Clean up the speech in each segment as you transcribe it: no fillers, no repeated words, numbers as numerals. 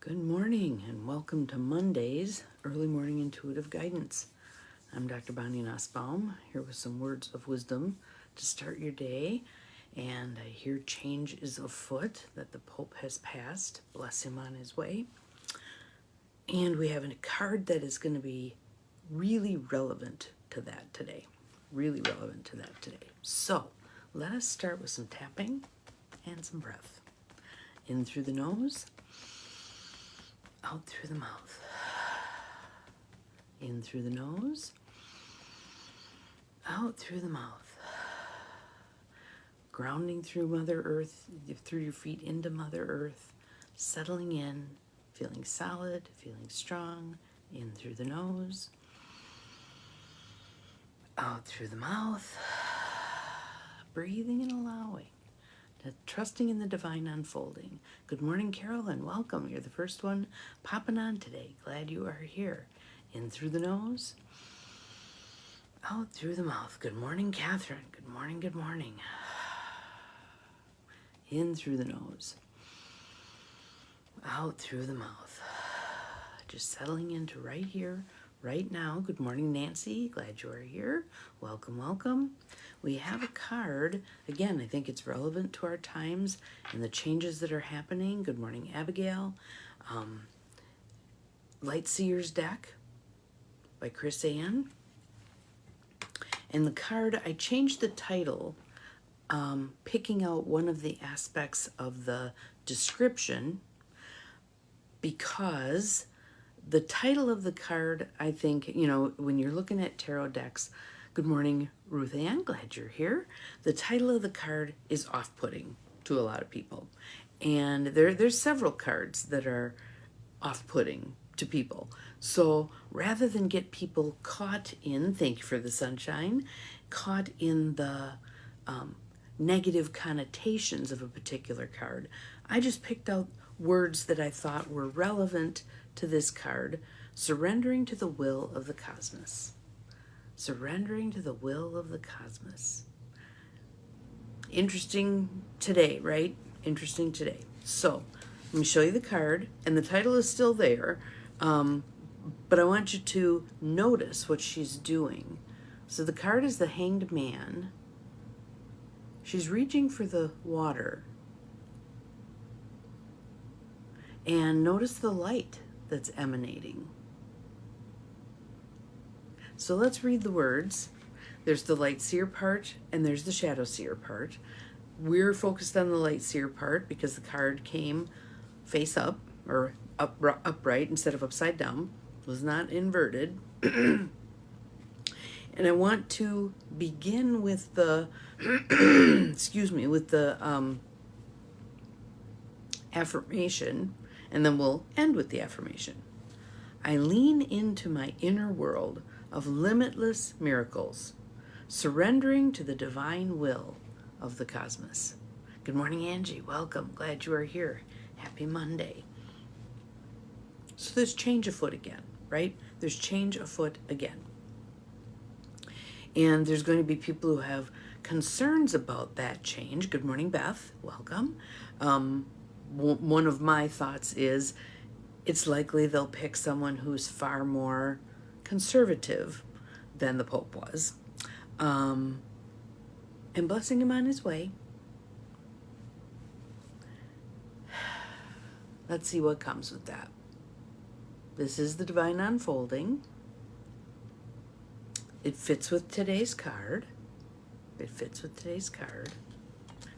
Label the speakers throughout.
Speaker 1: Good morning and welcome to Monday's Early Morning Intuitive Guidance. I'm Dr. Bonnie Nussbaum, here with some words of wisdom to start your day. And I hear change is afoot, that the Pope has passed. Bless him on his way. And we have a card that is going to be really relevant to that today. So let us start with some tapping and some breath. In through the nose. Out through the mouth. In through the nose. Out through the mouth. Grounding through Mother Earth, through your feet into Mother Earth. Settling in, feeling solid, feeling strong. In through the nose. Out through the mouth. Breathing and allowing. Trusting in the divine unfolding. Good morning, Carolyn. Welcome. You're the first one popping on today. Glad you are here. In through the nose. Out through the mouth. Good morning, Catherine. Good morning, good morning. In through the nose. Out through the mouth. Just settling into right here, right now. Good morning, Nancy. Glad you are here. Welcome, welcome. We have a card. Again, I think it's relevant to our times and the changes that are happening. Good morning, Abigail. Light Seers deck by Chris Ann. And the card, I changed the title, picking out one of the aspects of the description, because the title of the card, I think, when you're looking at tarot decks, good morning, Ruth Ann, glad you're here. The title of the card is off-putting to a lot of people. And there's several cards that are off-putting to people. So rather than get people caught in, thank you for the sunshine, caught in the negative connotations of a particular card, I just picked out words that I thought were relevant to this card. Surrendering to the will of the cosmos. Surrendering to the will of the cosmos. Interesting today, right? Interesting today. So, let me show you the card, and the title is still there, but I want you to notice what she's doing. So the card is the Hanged Man. She's reaching for the water. And notice the light that's emanating. So let's read the words. There's the Light Seer part and there's the Shadow Seer part. We're focused on the Light Seer part because the card came face up, or upright instead of upside down. It was not inverted. And I want to begin with the with the affirmation, and then we'll end with the affirmation. I lean into my inner world of limitless miracles, surrendering to the divine will of the cosmos. Good morning, Angie. Welcome. Glad you are here. Happy Monday. So there's change afoot again, right? There's change afoot again. And there's going to be people who have concerns about that change. Good morning, Beth. Welcome. One of my thoughts is it's likely they'll pick someone who's far more conservative than the Pope was. And blessing him on his way. Let's see what comes with that. This is the divine unfolding. It fits with today's card.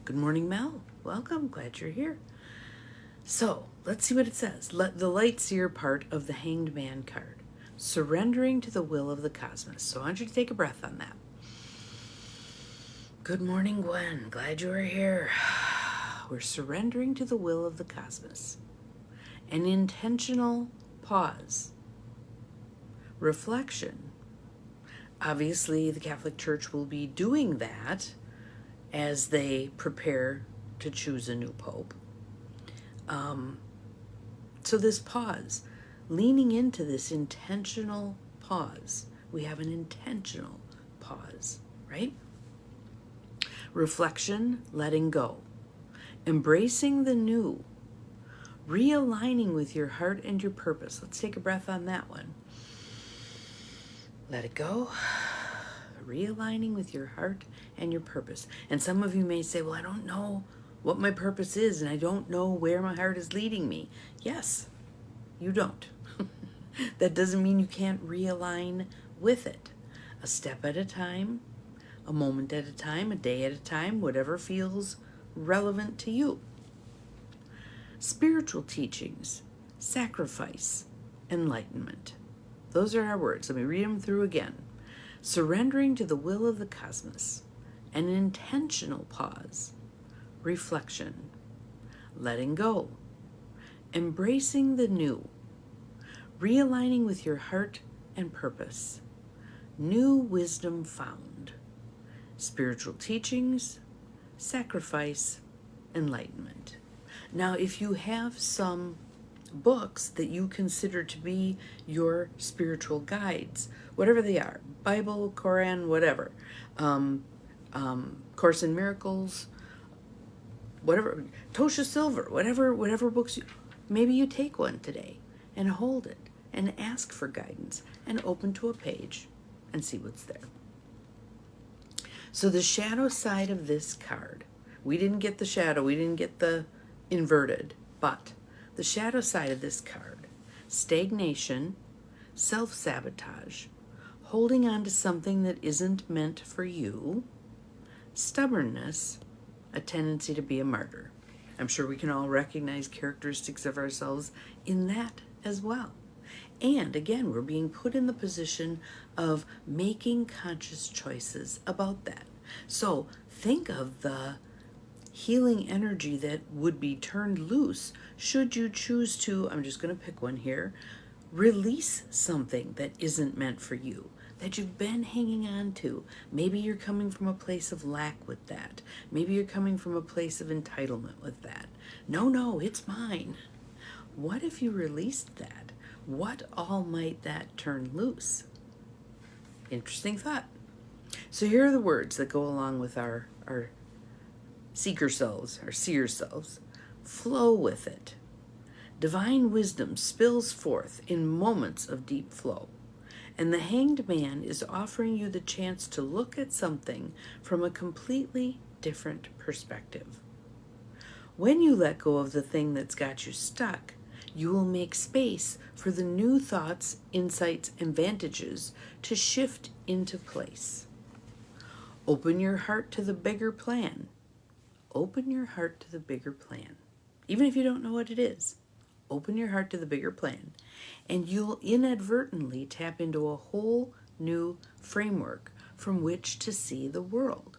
Speaker 1: Good morning, Mel. Welcome. Glad you're here. So let's see what it says. The Light Seer part of the Hanged Man card. Surrendering to the will of the cosmos. So I want you to take a breath on that. Good morning, Gwen. Glad you are here. We're surrendering to the will of the cosmos. An intentional pause. Reflection. Obviously, the Catholic Church will be doing that as they prepare to choose a new pope. So this pause, leaning into this intentional pause. We have an intentional pause, right? Reflection, letting go. Embracing the new. Realigning with your heart and your purpose. Let's take a breath on that one. Let it go. Realigning with your heart and your purpose. And some of you may say, well, I don't know what my purpose is, and I don't know where my heart is leading me. Yes, you don't. That doesn't mean you can't realign with it. A step at a time, a moment at a time, a day at a time, whatever feels relevant to you. Spiritual teachings, sacrifice, enlightenment. Those are our words. Let me read them through again. Surrendering to the will of the cosmos, an intentional pause, reflection, letting go, embracing the new, realigning with your heart and purpose, new wisdom found, spiritual teachings, sacrifice, enlightenment. Now, if you have some books that you consider to be your spiritual guides, whatever they are, Bible, Quran, whatever, Course in Miracles, whatever, Tosha Silver, whatever books, maybe you take one today and hold it and ask for guidance and open to a page and see what's there. So the shadow side of this card, we didn't get the shadow, we didn't get the inverted, but the shadow side of this card, stagnation, self-sabotage, holding on to something that isn't meant for you, stubbornness, a tendency to be a martyr. I'm sure we can all recognize characteristics of ourselves in that as well. And again, we're being put in the position of making conscious choices about that. So think of the healing energy that would be turned loose should you choose to, I'm just going to pick one here, release something that isn't meant for you, that you've been hanging on to. Maybe you're coming from a place of lack with that. Maybe you're coming from a place of entitlement with that. No, it's mine. What if you released that? What all might that turn loose? Interesting thought. So here are the words that go along with our seeker selves, our seer selves. Flow with it. Divine wisdom spills forth in moments of deep flow. And the hanged man is offering you the chance to look at something from a completely different perspective. When you let go of the thing that's got you stuck, you will make space for the new thoughts, insights, and vantages to shift into place. Open your heart to the bigger plan. Open your heart to the bigger plan. Even if you don't know what it is, open your heart to the bigger plan, and you'll inadvertently tap into a whole new framework from which to see the world.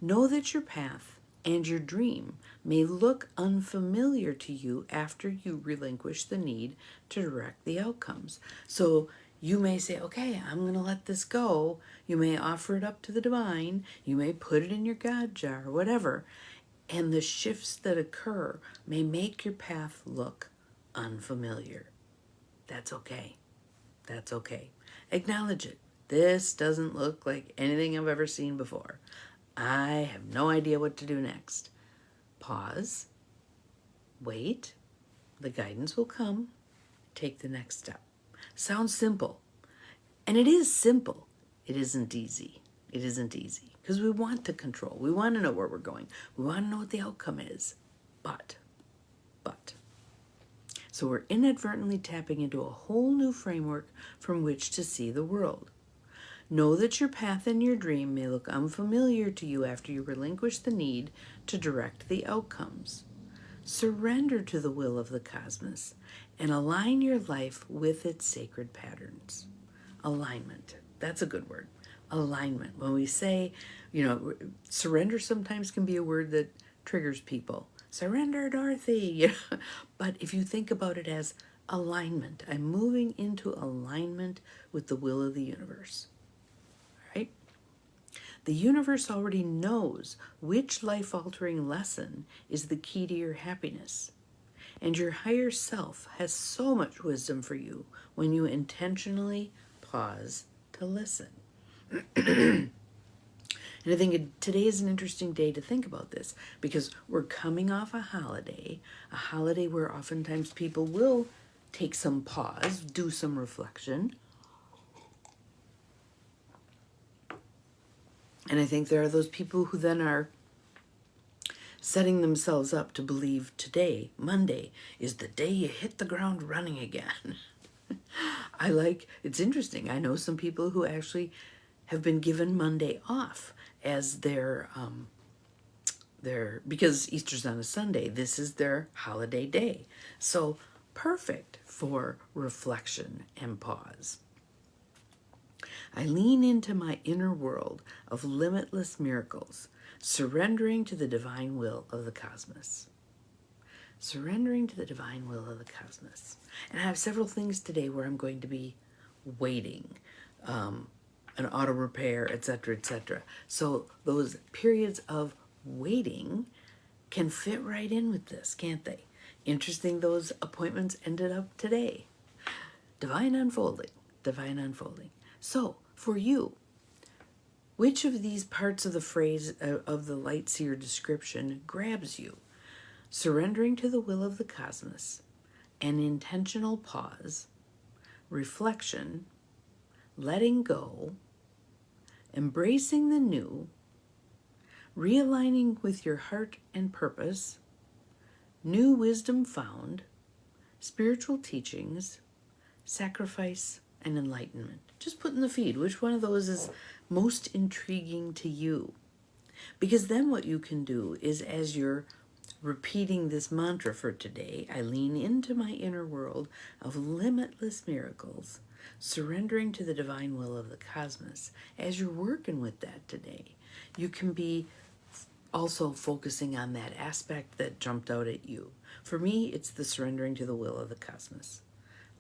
Speaker 1: Know that your path and your dream may look unfamiliar to you after you relinquish the need to direct the outcomes. So you may say, okay, I'm going to let this go. You may offer it up to the divine. You may put it in your God jar, whatever. And the shifts that occur may make your path look unfamiliar. That's okay. That's okay. Acknowledge it. This doesn't look like anything I've ever seen before. I have no idea what to do next. Pause. Wait. The guidance will come. Take the next step. Sounds simple. And it is simple. It isn't easy. It isn't easy. Because we want to control. We want to know where we're going. We want to know what the outcome is. But. So we're inadvertently tapping into a whole new framework from which to see the world. Know that your path and your dream may look unfamiliar to you after you relinquish the need to direct the outcomes. Surrender to the will of the cosmos and align your life with its sacred patterns. Alignment. That's a good word. Alignment. When we say, surrender sometimes can be a word that triggers people. Surrender, Dorothy. But if you think about it as alignment, I'm moving into alignment with the will of the universe. Right? The universe already knows which life-altering lesson is the key to your happiness. And your higher self has so much wisdom for you when you intentionally pause to listen. And I think today is an interesting day to think about this because we're coming off a holiday where oftentimes people will take some pause, do some reflection. And I think there are those people who then are setting themselves up to believe today, Monday, is the day you hit the ground running again. It's interesting. I know some people who actually have been given Monday off as because Easter's on a Sunday, this is their holiday day. So perfect for reflection and pause. I lean into my inner world of limitless miracles, surrendering to the divine will of the cosmos. Surrendering to the divine will of the cosmos. And I have several things today where I'm going to be waiting, an auto repair, etc., etc. So those periods of waiting can fit right in with this, can't they? Interesting, those appointments ended up today. Divine unfolding, divine unfolding. So, for you, which of these parts of the phrase of the light seer description grabs you? Surrendering to the will of the cosmos, an intentional pause, reflection, letting go, embracing the new, realigning with your heart and purpose, new wisdom found, spiritual teachings, sacrifice, and enlightenment. Just put in the feed which one of those is most intriguing to you. Because then what you can do is, as you're repeating this mantra for today, I lean into my inner world of limitless miracles, surrendering to the divine will of the cosmos. As you're working with that today, you can be also focusing on that aspect that jumped out at you. For me, it's the surrendering to the will of the cosmos.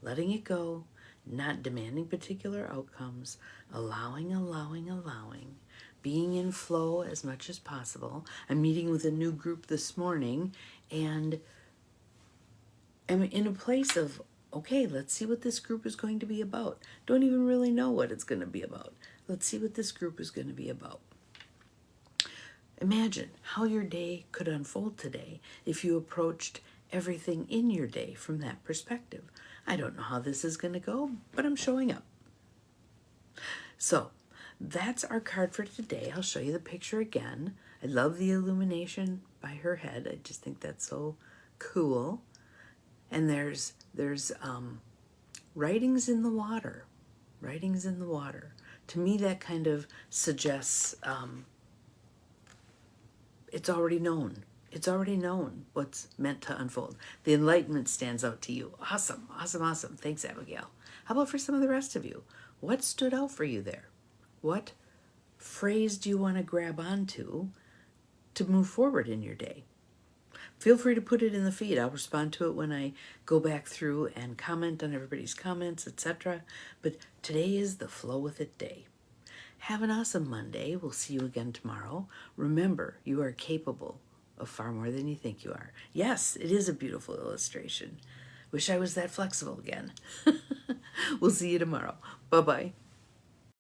Speaker 1: Letting it go, not demanding particular outcomes, allowing, being in flow as much as possible. I'm meeting with a new group this morning, and I'm in a place of, okay, let's see what this group is going to be about. Don't even really know what it's going to be about. Let's see what this group is going to be about. Imagine how your day could unfold today if you approached everything in your day from that perspective. I don't know how this is going to go, but I'm showing up. So that's our card for today. I'll show you the picture again. I love the illumination by her head. I just think that's so cool. And there's writings in the water. Writings in the water. To me, that kind of suggests it's already known. It's already known what's meant to unfold. The enlightenment stands out to you. Awesome, awesome, awesome. Thanks, Abigail. How about for some of the rest of you? What stood out for you there? What phrase do you want to grab onto to move forward in your day? Feel free to put it in the feed. I'll respond to it when I go back through and comment on everybody's comments, etc. But today is the flow with it day. Have an awesome Monday. We'll see you again tomorrow. Remember, you are capable of far more than you think you are. Yes, it is a beautiful illustration. Wish I was that flexible again. We'll see you tomorrow. Bye-bye.